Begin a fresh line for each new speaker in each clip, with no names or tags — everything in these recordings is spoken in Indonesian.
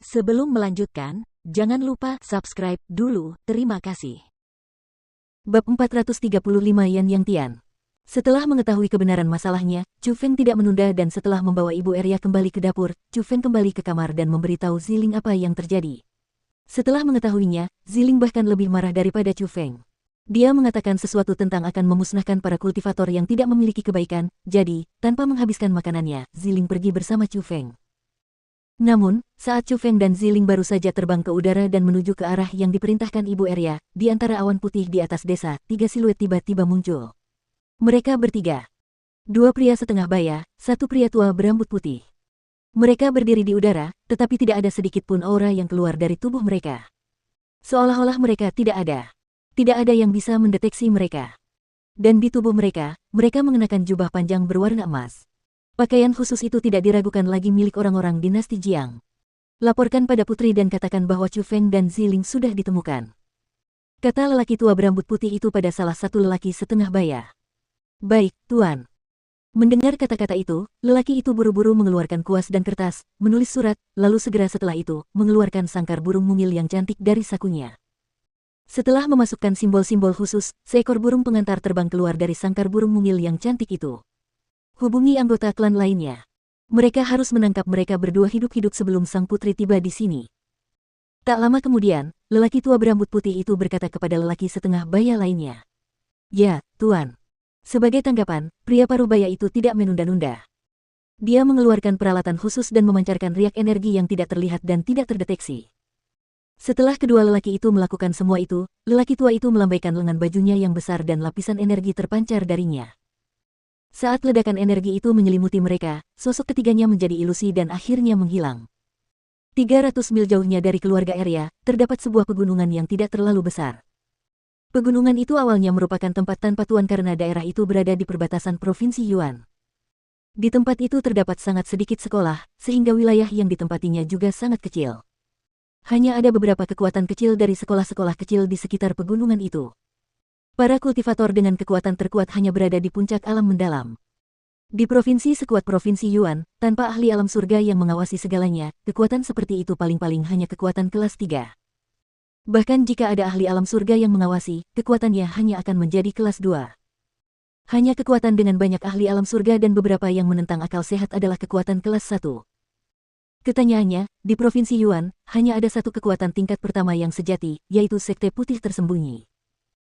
Sebelum melanjutkan, jangan lupa subscribe dulu, terima kasih.
Bab 435 Yan Yang Tian. Setelah mengetahui kebenaran masalahnya, Chu Feng tidak menunda dan setelah membawa Ibu Eria kembali ke dapur, Chu Feng kembali ke kamar dan memberitahu Ziling apa yang terjadi. Setelah mengetahuinya, Ziling bahkan lebih marah daripada Chu Feng. Dia mengatakan sesuatu tentang akan memusnahkan para kultivator yang tidak memiliki kebaikan, jadi, tanpa menghabiskan makanannya, Ziling pergi bersama Chu Feng. Namun, saat Chu Feng dan Ziling baru saja terbang ke udara dan menuju ke arah yang diperintahkan Ibu Eria, di antara awan putih di atas desa, 3 siluet tiba-tiba muncul. Mereka bertiga. 2 pria setengah baya, 1 pria tua berambut putih. Mereka berdiri di udara, tetapi tidak ada sedikit pun aura yang keluar dari tubuh mereka. Seolah-olah mereka tidak ada. Tidak ada yang bisa mendeteksi mereka. Dan di tubuh mereka, mereka mengenakan jubah panjang berwarna emas. Pakaian khusus itu tidak diragukan lagi milik orang-orang dinasti Jiang. Laporkan pada putri dan katakan bahwa Chu Feng dan Ziling sudah ditemukan. Kata lelaki tua berambut putih itu pada salah satu lelaki setengah baya. Baik, Tuan. Mendengar kata-kata itu, lelaki itu buru-buru mengeluarkan kuas dan kertas, menulis surat, lalu segera setelah itu, mengeluarkan sangkar burung mungil yang cantik dari sakunya. Setelah memasukkan simbol-simbol khusus, seekor burung pengantar terbang keluar dari sangkar burung mungil yang cantik itu. Hubungi anggota klan lainnya. Mereka harus menangkap mereka berdua hidup-hidup sebelum sang putri tiba di sini. Tak lama kemudian, lelaki tua berambut putih itu berkata kepada lelaki setengah baya lainnya. Ya, Tuan. Sebagai tanggapan, pria parubaya itu tidak menunda-nunda. Dia mengeluarkan peralatan khusus dan memancarkan riak energi yang tidak terlihat dan tidak terdeteksi. Setelah kedua lelaki itu melakukan semua itu, lelaki tua itu melambaikan lengan bajunya yang besar dan lapisan energi terpancar darinya. Saat ledakan energi itu menyelimuti mereka, sosok ketiganya menjadi ilusi dan akhirnya menghilang. 300 mil jauhnya dari keluarga Eria, terdapat sebuah pegunungan yang tidak terlalu besar. Pegunungan itu awalnya merupakan tempat tanpa tuan karena daerah itu berada di perbatasan Provinsi Yuan. Di tempat itu terdapat sangat sedikit sekolah, sehingga wilayah yang ditempatinya juga sangat kecil. Hanya ada beberapa kekuatan kecil dari sekolah-sekolah kecil di sekitar pegunungan itu. Para kultivator dengan kekuatan terkuat hanya berada di puncak alam mendalam. Di provinsi sekuat Provinsi Yuan, tanpa ahli alam surga yang mengawasi segalanya, kekuatan seperti itu paling-paling hanya kekuatan kelas 3. Bahkan jika ada ahli alam surga yang mengawasi, kekuatannya hanya akan menjadi kelas 2. Hanya kekuatan dengan banyak ahli alam surga dan beberapa yang menentang akal sehat adalah kekuatan kelas 1. Ketanyaannya, di Provinsi Yuan, hanya ada satu kekuatan tingkat pertama yang sejati, yaitu Sekte Putih Tersembunyi.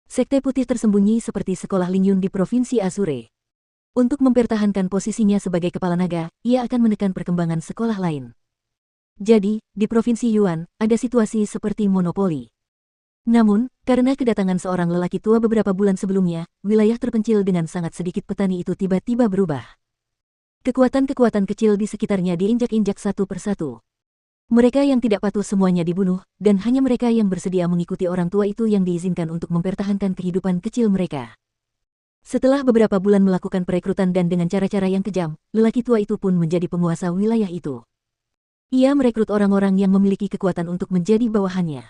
Sekte Putih Tersembunyi seperti sekolah Lingyun di Provinsi Azure. Untuk mempertahankan posisinya sebagai kepala naga, ia akan menekan perkembangan sekolah lain. Jadi, di Provinsi Yuan, ada situasi seperti monopoli. Namun, karena kedatangan seorang lelaki tua beberapa bulan sebelumnya, wilayah terpencil dengan sangat sedikit petani itu tiba-tiba berubah. Kekuatan-kekuatan kecil di sekitarnya diinjak-injak satu persatu. Mereka yang tidak patuh semuanya dibunuh, dan hanya mereka yang bersedia mengikuti orang tua itu yang diizinkan untuk mempertahankan kehidupan kecil mereka. Setelah beberapa bulan melakukan perekrutan dan dengan cara-cara yang kejam, lelaki tua itu pun menjadi penguasa wilayah itu. Ia merekrut orang-orang yang memiliki kekuatan untuk menjadi bawahannya.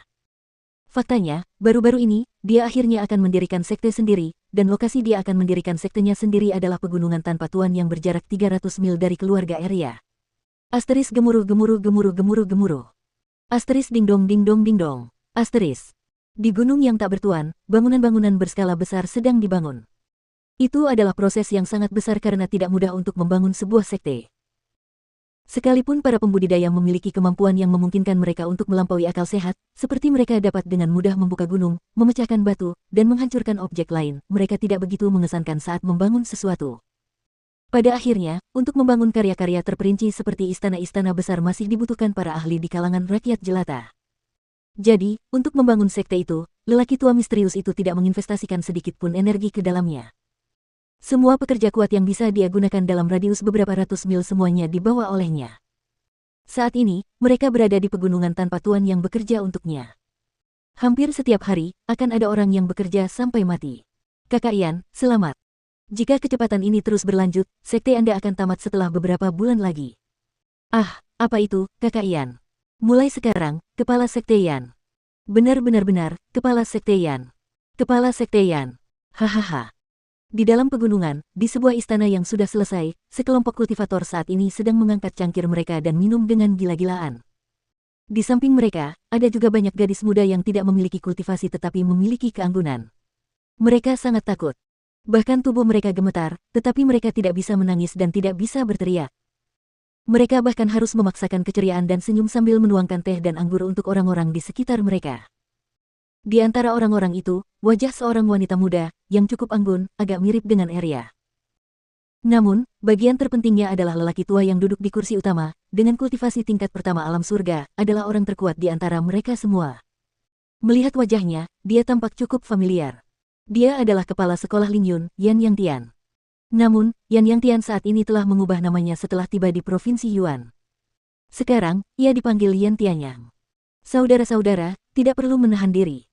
Faktanya, baru-baru ini, dia akhirnya akan mendirikan sekte sendiri, dan lokasi dia akan mendirikan sektenya sendiri adalah pegunungan tanpa tuan yang berjarak 300 mil dari keluarga Eria. Asteris gemuruh gemuruh gemuruh gemuruh gemuruh. Asteris dingdong dingdong dingdong. Asteris. Di gunung yang tak bertuan, bangunan-bangunan berskala besar sedang dibangun. Itu adalah proses yang sangat besar karena tidak mudah untuk membangun sebuah sekte. Sekalipun para pembudidaya memiliki kemampuan yang memungkinkan mereka untuk melampaui akal sehat, seperti mereka dapat dengan mudah membuka gunung, memecahkan batu, dan menghancurkan objek lain, mereka tidak begitu mengesankan saat membangun sesuatu. Pada akhirnya, untuk membangun karya-karya terperinci seperti istana-istana besar masih dibutuhkan para ahli di kalangan rakyat jelata. Jadi, untuk membangun sekte itu, lelaki tua misterius itu tidak menginvestasikan sedikit pun energi ke dalamnya. Semua pekerja kuat yang bisa dia gunakan dalam radius beberapa ratus mil semuanya dibawa olehnya. Saat ini, mereka berada di pegunungan tanpa tuan yang bekerja untuknya. Hampir setiap hari, akan ada orang yang bekerja sampai mati. Kakak Ian, selamat. Jika kecepatan ini terus berlanjut, sekte Anda akan tamat setelah beberapa bulan lagi. Ah, apa itu, Kakak Ian? Mulai sekarang, Kepala Sekte Ian. Benar-benar, Kepala Sekte Ian. Kepala Sekte Ian. Hahaha. Di dalam pegunungan, di sebuah istana yang sudah selesai, sekelompok kultivator saat ini sedang mengangkat cangkir mereka dan minum dengan gila-gilaan. Di samping mereka, ada juga banyak gadis muda yang tidak memiliki kultivasi tetapi memiliki keanggunan. Mereka sangat takut. Bahkan tubuh mereka gemetar, tetapi mereka tidak bisa menangis dan tidak bisa berteriak. Mereka bahkan harus memaksakan keceriaan dan senyum sambil menuangkan teh dan anggur untuk orang-orang di sekitar mereka. Di antara orang-orang itu, wajah seorang wanita muda, yang cukup anggun, agak mirip dengan Arya. Namun, bagian terpentingnya adalah lelaki tua yang duduk di kursi utama, dengan kultivasi tingkat pertama alam surga, adalah orang terkuat di antara mereka semua. Melihat wajahnya, dia tampak cukup familiar. Dia adalah kepala sekolah Lingyun, Yan Yangtian. Namun, Yan Yangtian saat ini telah mengubah namanya setelah tiba di Provinsi Yuan. Sekarang, ia dipanggil Yan Tianyang. Saudara-saudara, tidak perlu menahan diri.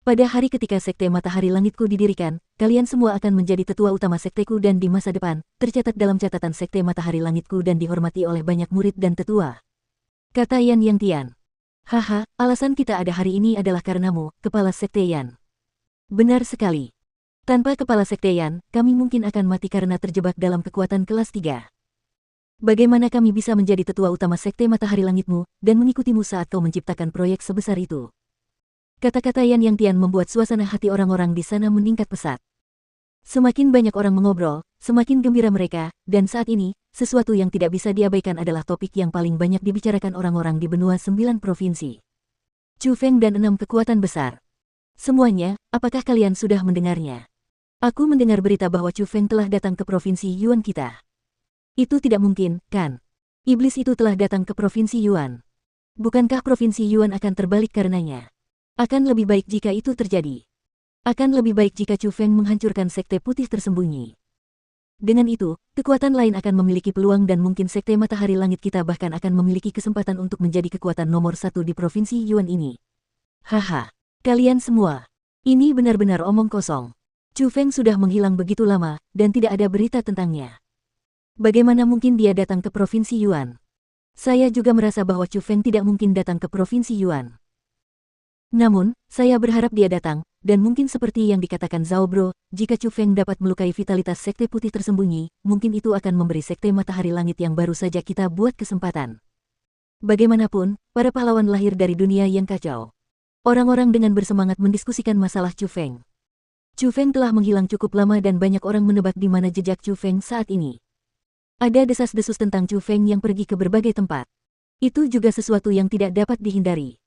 Pada hari ketika Sekte Matahari Langitku didirikan, kalian semua akan menjadi tetua utama sekteku dan di masa depan, tercatat dalam catatan Sekte Matahari Langitku dan dihormati oleh banyak murid dan tetua. Kata Yan Yangtian. Haha, alasan kita ada hari ini adalah karenamu, Kepala Sekte Yan. Benar sekali. Tanpa Kepala Sekte Yan, kami mungkin akan mati karena terjebak dalam kekuatan kelas 3. Bagaimana kami bisa menjadi tetua utama Sekte Matahari Langitmu, dan mengikutimu saat kau menciptakan proyek sebesar itu? Kata-kata Yan Yangtian membuat suasana hati orang-orang di sana meningkat pesat. Semakin banyak orang mengobrol, semakin gembira mereka, dan saat ini, sesuatu yang tidak bisa diabaikan adalah topik yang paling banyak dibicarakan orang-orang di benua 9 provinsi. Chu Feng dan 6 kekuatan besar. Semuanya, apakah kalian sudah mendengarnya? Aku mendengar berita bahwa Chu Feng telah datang ke provinsi Yuan kita. Itu tidak mungkin, kan? Iblis itu telah datang ke provinsi Yuan. Bukankah provinsi Yuan akan terbalik karenanya? Akan lebih baik jika itu terjadi. Akan lebih baik jika Chu Feng menghancurkan sekte putih tersembunyi. Dengan itu, kekuatan lain akan memiliki peluang dan mungkin Sekte Matahari Langit kita bahkan akan memiliki kesempatan untuk menjadi kekuatan nomor 1 di provinsi Yuan ini. Haha, kalian semua. Ini benar-benar omong kosong. Chu Feng sudah menghilang begitu lama, dan tidak ada berita tentangnya. Bagaimana mungkin dia datang ke provinsi Yuan? Saya juga merasa bahwa Chu Feng tidak mungkin datang ke provinsi Yuan. Namun, saya berharap dia datang, dan mungkin seperti yang dikatakan Zhao Bro, jika Chu Feng dapat melukai vitalitas sekte putih tersembunyi, mungkin itu akan memberi Sekte Matahari Langit yang baru saja kita buat kesempatan. Bagaimanapun, para pahlawan lahir dari dunia yang kacau. Orang-orang dengan bersemangat mendiskusikan masalah Chu Feng. Chu Feng telah menghilang cukup lama dan banyak orang menebak di mana jejak Chu Feng saat ini. Ada desas-desus tentang Chu Feng yang pergi ke berbagai tempat. Itu juga sesuatu yang tidak dapat dihindari.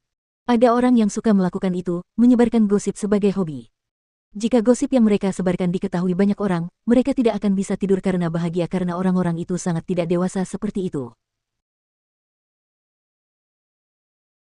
Ada orang yang suka melakukan itu, menyebarkan gosip sebagai hobi. Jika gosip yang mereka sebarkan diketahui banyak orang, mereka tidak akan bisa tidur karena bahagia karena orang-orang itu sangat tidak dewasa seperti itu.